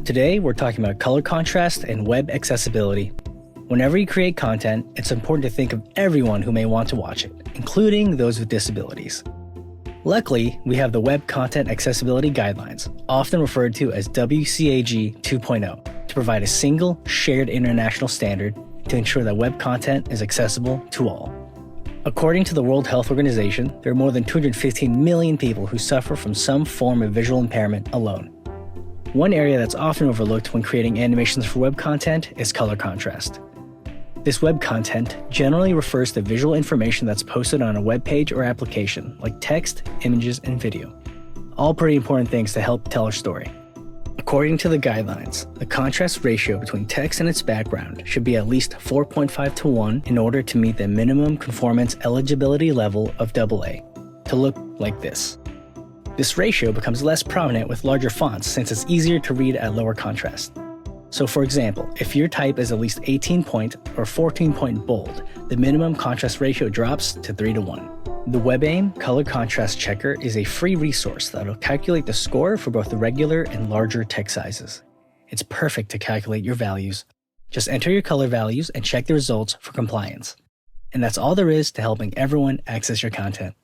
Today, we're talking about color contrast and web accessibility. Whenever you create content, it's important to think of everyone who may want to watch it, including those with disabilities. Luckily, we have the Web Content Accessibility Guidelines, often referred to as WCAG 2.0, to provide a single, shared international standard to ensure that web content is accessible to all. According to the World Health Organization, there are more than 215 million people who suffer from some form of visual impairment alone. One area that's often overlooked when creating animations for web content is color contrast. This web content generally refers to visual information that's posted on a web page or application, like text, images, and video. All pretty important things to help tell our story. According to the guidelines, the contrast ratio between text and its background should be at least 4.5 to 1 in order to meet the minimum conformance eligibility level of AA, to look like this. This ratio becomes less prominent with larger fonts since it's easier to read at lower contrast. So for example, if your type is at least 18 point or 14 point bold, the minimum contrast ratio drops to 3 to 1. The WebAIM Color Contrast Checker is a free resource that will calculate the score for both the regular and larger text sizes. It's perfect to calculate your values. Just enter your color values and check the results for compliance. And that's all there is to helping everyone access your content.